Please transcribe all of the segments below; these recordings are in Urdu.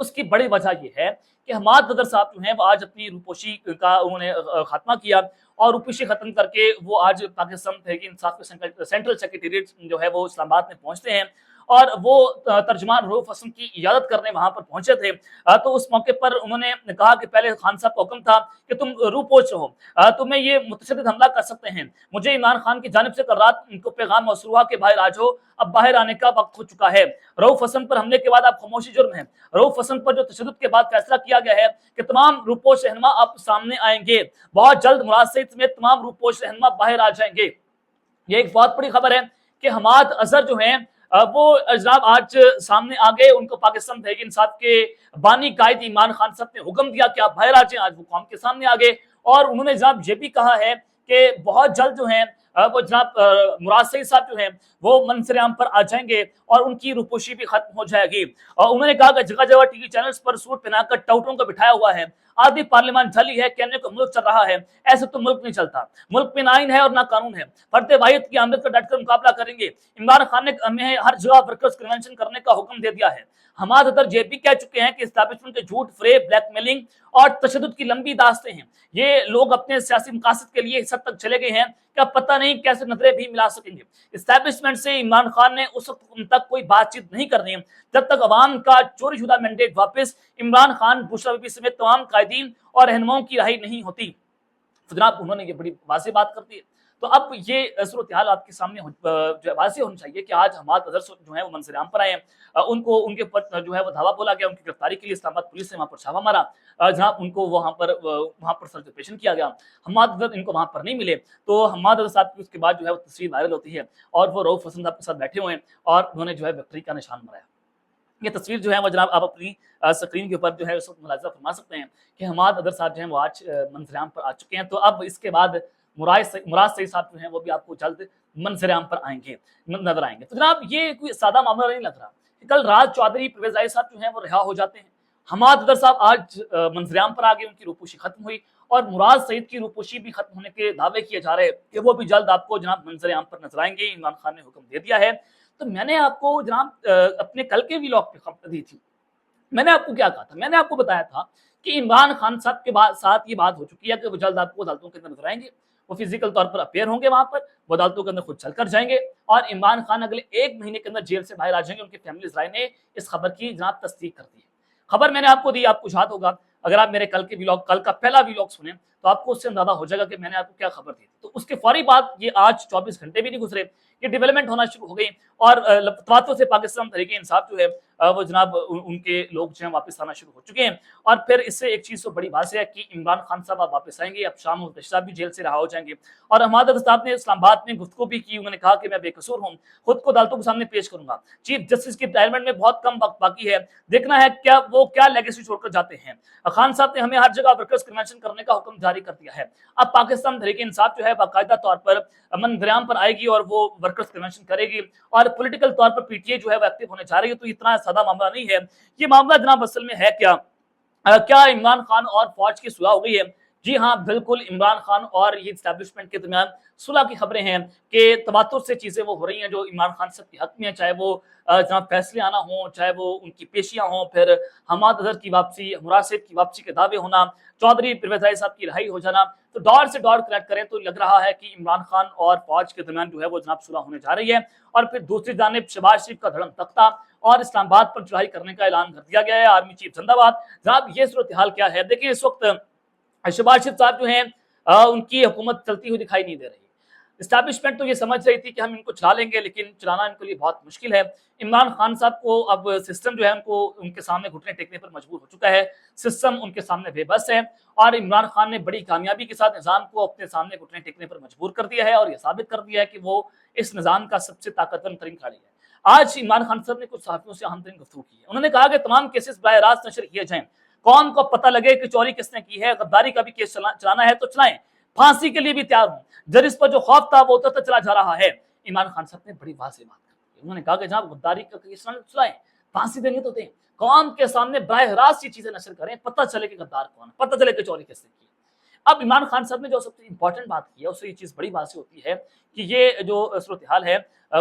اس کی بڑی وجہ یہ ہے کہ حماد نذر صاحب جو ہیں وہ آج اپنی روپوشی کا انہوں نے خاتمہ کیا، اور روپوشی ختم کر کے وہ آج پاکستان تحریک انصاف کے سینٹرل سیکریٹریٹ جو ہے وہ اسلام آباد میں پہنچتے ہیں، اور وہ ترجمان رؤوف حسن کی عیادت کرنے وہاں پر پہنچے تھے۔ تو اس موقع پر انہوں نے کہا کہ پہلے خان صاحب کا حکم تھا کہ تم روپوش رہو، تمہیں یہ متشدد حملہ کر سکتے ہیں، مجھے عمران خان کی جانب سے کل رات ان کو پیغام موصول ہوا کہ باہر آ جاؤ، اب باہر آنے کا وقت ہو چکا ہے۔ رؤوف حسن پر حملے کے بعد اب خاموشی جرم ہے۔ رؤوف حسن پر جو تشدد کے بعد فیصلہ کیا گیا ہے کہ تمام روپوش رہنما اب سامنے آئیں گے، بہت جلد مراد سعید سمیت تمام روپوش رہنما باہر آ جائیں گے۔ یہ ایک بہت بڑی خبر ہے کہ حماد اظہر جو ہیں وہ جناب آج سامنے آ گئے، ان کو پاکستان تحریک انصاف کے بانی قائد عمران خان صاحب نے حکم دیا کہ آپ باہر آ جائیں، آج وہ قوم کے سامنے آ گئے، اور انہوں نے جناب یہ بھی کہا ہے کہ بہت جلد جو ہیں وہ جناب مراد سعید صاحب جو ہیں وہ منظر عام پر آ جائیں گے اور ان کی روپوشی بھی ختم ہو جائے گی۔ اور انہوں نے کہا کہ جگہ جگہ ٹی وی چینلز پر سوٹ پہنا کر ٹاؤٹوں کو بٹھایا ہوا ہے، آدھی پارلیمان جھلی ہے، کہنے کو ملک چل رہا ہے، ایسے تو ملک نہیں چلتا، ملک میں نہ آئین ہے اور نہ قانون ہے، فرد واحد کی آمد کا ڈٹ کر مقابلہ کریں گے۔ عمران خان نے ہمیں ہر جگہ ورکرز کنونشن کرنے کا حکم دے دیا ہے۔ حماد اظہر یہ بھی کہہ چکے ہیں کہ اسٹیبلشمنٹ کے جھوٹ، فریب، بلیک میلنگ اور تشدد کی لمبی داستیں ہیں، یہ لوگ اپنے سیاسی مقاصد کے لیے اس حد تک چلے گئے ہیں کہ اب پتہ نہیں کیسے نظریں بھی ملا سکیں گے۔ اسٹیبلشمنٹ سے عمران خان نے اس وقت تک کوئی بات چیت نہیں کرنی جب تک عوام کا چوری شدہ مینڈیٹ واپس عمران خان، بشرا بی بی سمیت تمام قائدین اور رہنماؤں کی رہائی نہیں ہوتی۔ جناب انہوں نے یہ بڑی واضح بات کر دی ہے۔ تو اب یہ صورتحال آپ کے سامنے جو ہے واضح ہونی چاہیے کہ آج حماد اظہر جو ہے وہ منظر عام پر آئے ہیں، ان کو ان کے اوپر جو ہے وہ دھاوا بولا گیا، ان کی گرفتاری کے لیے اسلام آباد پولیس نے وہاں پر چھاپا مارا، جناب ان کو وہاں پر سرچ آپریشن کیا گیا، حماد اظہر ان کو وہاں پر نہیں ملے، تو حماد اظہر صاحب کی اس کے بعد جو ہے وہ تصویر وائرل ہوتی ہے اور وہ رؤوف حسن صاحب کے ساتھ بیٹھے ہوئے ہیں اور انہوں نے جو ہے وکٹری کا نشان بنایا۔ یہ تصویر جو ہے وہ جناب آپ اپنی سکرین کے اوپر جو ہے اس وقت ملاحظہ فرما سکتے ہیں کہ حماد اظہر صاحب جو ہیں وہ آج منظر عام پر آ چکے ہیں۔ تو اب اس کے بعد مراد سعید صاحب جو ہیں وہ بھی آپ کو جلد منظر عام پر نظر آئیں گے۔ تو جناب یہ کوئی سادہ معاملہ نہیں لگ رہا کہ کل راج چودھری پرویز رائی صاحب جو ہیں وہ رہا ہو جاتے ہیں، حماد اظہر صاحب آج منظر عام پر آ گئے، ان کی روپوشی ختم ہوئی، اور مراد سعید کی روپوشی بھی ختم ہونے کے دعوے کیے جا رہے ہیں کہ وہ بھی جلد آپ کو جناب منظر عام پر نظر آئیں گے، عمران خان نے حکم دے دیا ہے۔ تو میں نے آپ کو جناب اپنے کل کے ویلاگ پہ خبر دی تھی، میں نے آپ کو کیا کہا تھا، میں نے آپ کو بتایا تھا کہ عمران خان صاحب کے ساتھ یہ بات ہو چکی ہے کہ وہ جلد آپ کو عدالتوں کے اندر نظر آئیں گے، وہ فزیکل طور پر اپیئر ہوں گے وہاں پر، وہ عدالتوں کے اندر خود چل کر جائیں گے، اور عمران خان اگلے 1 مہینے کے اندر جیل سے باہر آ جائیں گے۔ ان کی فیملی رائے نے اس خبر کی جناب تصدیق کر دی ہے۔ خبر میں نے آپ کو دی، آپ کو یاد ہوگا اگر آپ میرے کل کا پہلا ویلاگ سنیں تو آپ کو اس سے اندازہ ہو جائے گا کہ میں نے آپ کو کیا خبر دی تھی۔ تو اس کے فوری بعد یہ آج 24 گھنٹے بھی نہیں گزرے، یہ ڈیولپمنٹ ہونا شروع ہو گئی، اور تواتر سے پاکستان تحریک انصاف جو ہے وہ جناب ان کے لوگ جو ہیں واپس آنا شروع ہو چکے ہیں، اور پھر اس سے ایک چیز تو بڑی واضح ہے کہ عمران خان صاحب آپ واپس آئیں گے، اب شام مفتشی صاحب بھی جیل سے رہا ہو جائیں گے، اور حماد اظہر صاحب نے اسلام آباد میں گفتگو بھی کی، انہوں نے کہا کہ میں بے قصور ہوں، خود کو عدالتوں کے سامنے پیش کروں گا، چیف جسٹس کی ریٹائرمنٹ میں بہت کم وقت باقی ہے، دیکھنا ہے کیا لیگیسی چھوڑ کر جاتے ہیں۔ خان صاحب نے ہمیں ہر جگہ ورکرز کنونشن کرنے کا حکم جاری کر دیا ہے، اب پاکستان تحریک انصاف جو ہے باقاعدہ طور پر منظر عام پر آئے گی اور وہ ورکرز کنونشن کرے گی، اور پولیٹیکل طور پر پی ٹی اے جو ہے وہ ایکٹیو ہونے جا رہی ہے۔ تو اتنا سادہ معاملہ نہیں ہے یہ معاملہ جناب، اصل میں ہے کیا عمران خان اور فوج کی صلح ہو گئی ہے؟ جی ہاں بالکل، عمران خان اور یہ اسٹیبلشمنٹ کے درمیان صلح کی خبریں ہیں کہ تواتر سے چیزیں وہ ہو رہی ہیں جو عمران خان صاحب کے حق میں ہیں، چاہے وہ جناب فیصلے آنا ہوں، چاہے وہ ان کی پیشیاں ہوں، پھر حماد اظہر کی واپسی، مراد سعید کی واپسی کے دعوے ہونا، چودھری پرویز رائی صاحب کی رہائی ہو جانا، تو دور سے دور کریکٹ کریں تو لگ رہا ہے کہ عمران خان اور فوج کے درمیان جو ہے وہ جناب صلح ہونے جا رہی ہے، اور پھر دوسری جانب شہباز شریف کا دھڑم تختہ اور اسلام آباد پر چڑھائی کرنے کا اعلان کر دیا گیا ہے، آرمی چیف زندہ باد۔ جناب یہ صورتحال کیا ہے؟ دیکھیں اس وقت شہباز شریف صاحب جو ہیں ان کی حکومت چلتی ہوئی دکھائی نہیں دے رہی، اسٹیبلشمنٹ تو یہ سمجھ رہی تھی کہ ہم ان کو چلا لیں گے، لیکن چلانا ان کے لیے بہت مشکل ہے۔ عمران خان صاحب کو اب سسٹم جو ہے ان کے سامنے گھٹنے ٹیکنے پر مجبور ہو چکا ہے، سسٹم ان کے سامنے بے بس ہے، اور عمران خان نے بڑی کامیابی کے ساتھ نظام کو اپنے سامنے گھٹنے ٹیکنے پر مجبور کر دیا ہے، اور یہ ثابت کر دیا ہے کہ وہ اس نظام کا سب سے طاقتور ترین کھلاڑی ہے۔ آج عمران خان صاحب نے کچھ صحافیوں سے اہم ترین گفتگو کی ہے، انہوں نے کہا کہ تمام کیسز براہ راست نشر کیے جائیں، قوم کو پتہ لگے کہ چوری کس نے کی ہے، غداری کا بھی کیس چلانا ہے تو چلائیں، پھانسی کے لیے بھی تیار ہوں، جرس پر جو خوف تھا وہ اترتا چلا جا رہا ہے۔ عمران خان صاحب نے بڑی واضح بات کی، انہوں نے کہا کہ جناب غداری کا کیس چلائیں، پھانسی دیں گے تو دیں، قوم کے سامنے براہ راست یہ چیزیں نشر کریں، پتہ چلے کہ غدار کون ہے، پتہ چلے کہ چوری کس نے کی۔ اب عمران خان صاحب نے جو سب سے امپورٹنٹ بات کی ہے اس سے یہ چیز بڑی واضح ہوتی ہے کہ یہ جو صورتحال ہے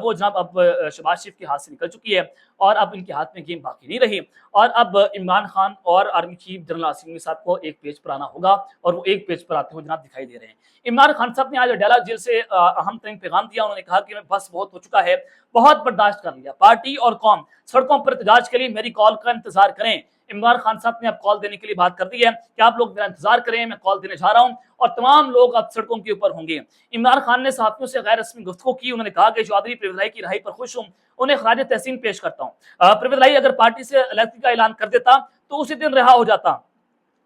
وہ جناب اب شہباز شریف کے ہاتھ سے نکل چکی ہے اور اب ان کے ہاتھ میں گیم باقی نہیں رہی، اور اب عمران خان اور آرمی چیف جنرل آصف منی صاحب کو ایک پیج پر آنا ہوگا، اور وہ ایک پیج پر آتے ہوئے جناب دکھائی دے رہے ہیں۔ عمران خان صاحب نے آج ڈیلا جیل سے اہم ترین پیغام دیا، انہوں نے کہا کہ میں بس بہت ہو چکا ہے، بہت برداشت کر لیا، پارٹی اور قوم سڑکوں پر احتجاج کے لیے میری کال کا انتظار کریں۔ عمران خان صاحب نے اب کال دینے کے لیے بات کر دی ہے کہ آپ لوگ میرا انتظار کریں، میں کال دینے جا رہا ہوں اور تمام لوگ اب سڑکوں کے اوپر ہوں گے۔ عمران خان نے صحافیوں سے غیر رسمی گفتگو کی، انہوں نے کہا کہ چودھری پرویز لائی کی رہائی پر خوش ہوں، انہیں خراج تحسین پیش کرتا ہوں۔ پرویز لائی اگر پارٹی سے علیحدگی کا اعلان کر دیتا تو اسی دن رہا ہو جاتا،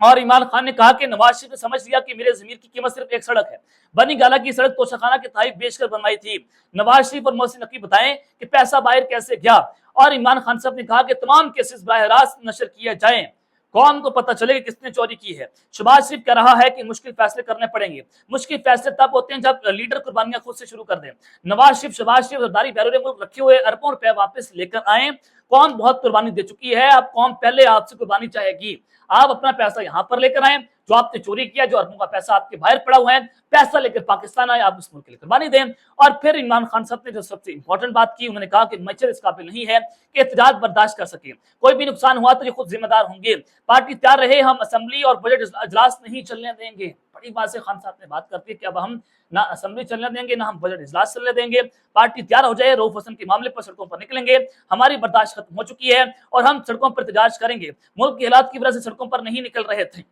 اور عمران خان نے کہا کہ نواز شریف نے سمجھ لیا کہ میرے ضمیر کی قیمت صرف ایک سڑک ہے، بنی گالہ کی سڑک توشخانہ کے تحائف بیچ کر بنوائی تھی۔ نواز شریف اور محسن نقوی بتائیں کہ پیسہ باہر کیسے گیا، اور عمران خان صاحب نے کہا کہ تمام کیسز براہ راست نشر کیے جائیں، قوم کو پتہ چلے کہ کس نے چوری کی ہے۔ شہباز شریف کہہ رہا ہے کہ مشکل فیصلے کرنے پڑیں گے، مشکل فیصلے تب ہوتے ہیں جب لیڈر قربانیاں خود سے شروع کر دیں۔ نواز شریف زرداری بیرون ملک رکھے ہوئے اربوں روپے واپس لے کر آئیں، قوم بہت قربانی دے چکی ہے، اب قوم پہلے آپ سے قربانی چاہے گی، آپ اپنا پیسہ یہاں پر لے کر آئیں، جو آپ نے چوری کیا، جو اربوں کا پیسہ آپ کے باہر پڑا ہوا ہے، پیسہ لے کر پاکستان آئے، آپ اس ملک کے لیے قربانی دیں۔ اور پھر عمران خان صاحب نے جو سب سے امپورٹنٹ بات کی، انہوں نے کہا کہ میچر اس قابل نہیں ہے کہ احتجاج برداشت کر سکے، کوئی بھی نقصان ہوا تو یہ خود ذمہ دار ہوں گے، پارٹی تیار رہے، ہم اسمبلی اور بجٹ اجلاس نہیں چلنے دیں گے۔ بڑی بات سے خان صاحب نے بات کرتی ہے کہ اب ہم نہ اسمبلی چلنے دیں گے، نہ ہم بجٹ اجلاس چلنے دیں گے، پارٹی تیار ہو جائے، رؤف حسن کے معاملے پر سڑکوں پر نکلیں گے، ہماری برداشت ختم ہو چکی ہے اور ہم سڑکوں پر احتجاج کریں گے، ملک کے حالات کی وجہ سے سڑکوں پر نہیں نکل رہے تھے۔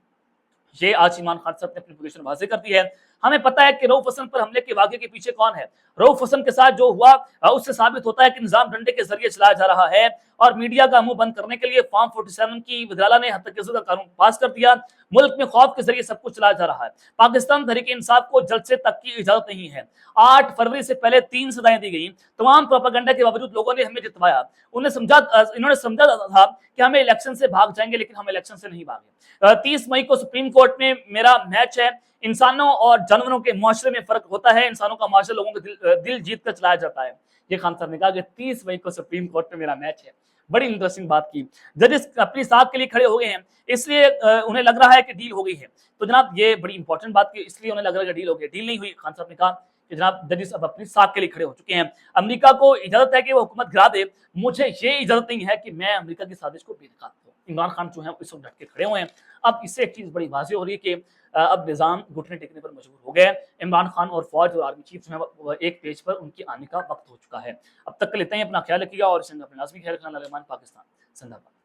یہ آج عمران خان صاحب نے اپنی پوزیشن واضح کر دی ہے۔ ہمیں پتا ہے کہ رؤف حسن پر حملے کے واقعے کے پیچھے کون ہے، رؤف حسن کے ساتھ جو ہوا اس سے ثابت ہوتا ہے کہ نظام ڈنڈے کے ذریعے چلایا جا رہا ہے، اور میڈیا کا منہ بند کرنے کے لیے فارم 47 کی وزراء نے حد تک کا قانون پاس کر دیا، ملک میں خوف کے ذریعے سب کچھ چلایا جا رہا ہے۔ پاکستان تحریک انصاف کو جلسے تک کی اجازت نہیں ہے، 8 فروری سے پہلے 3 سزائیں دی گئیں، تمام پروپیگنڈا کے باوجود لوگوں نے ہمیں جتوایا، انہوں نے سمجھا تھا کہ ہمیں الیکشن سے بھاگ جائیں گے، لیکن ہم الیکشن سے نہیں بھاگے۔ 30 مئی کو سپریم کورٹ میں میرا میچ ہے، انسانوں اور جانوروں کے معاشرے میں فرق ہوتا ہے، انسانوں کا معاشرہ لوگوں کا دل جیت کر چلایا جاتا ہے۔ یہ خان صاحب نے کہا کہ 30 مئی کو سپریم کورٹ میں میرا میچ ہے۔ بڑی انٹرسٹنگ بات کی، ججز اپنی ساتھ کے لیے کھڑے ہو گئے ہیں، اس لیے انہیں لگ رہا ہے کہ ڈیل ہو گئی ہے۔ تو جناب یہ بڑی امپورٹنٹ بات کی، اس لیے انہیں لگ رہا ہے کہ ڈیل ہو گئی، ڈیل نہیں ہوئی۔ خان صاحب نے کہا کہ جناب ججز اب اپنی ساتھ کے لیے کھڑے ہو چکے ہیں، امریکہ کو اجازت ہے کہ وہ حکومت گرا دے، مجھے یہ اجازت نہیں ہے کہ میں امریکہ کی سازش کو بے نقاب کروں۔ عمران خان جو ہیں اس وقت ڈٹ کے کھڑے ہوئے ہیں۔ اب اس سے ایک چیز بڑی واضح ہو رہی ہے کہ اب نظام گھٹنے ٹیکنے پر مجبور ہو گئے، عمران خان اور فوج اور آرمی چیف جو ہے وہ ایک پیج پر ان کے آنے کا وقت ہو چکا ہے۔ اب تک کے لیتے ہیں، اپنا خیال رکھیے گا اور اس میں اپنے لازمی خیال رکھنا۔ پاکستان زندہ باد۔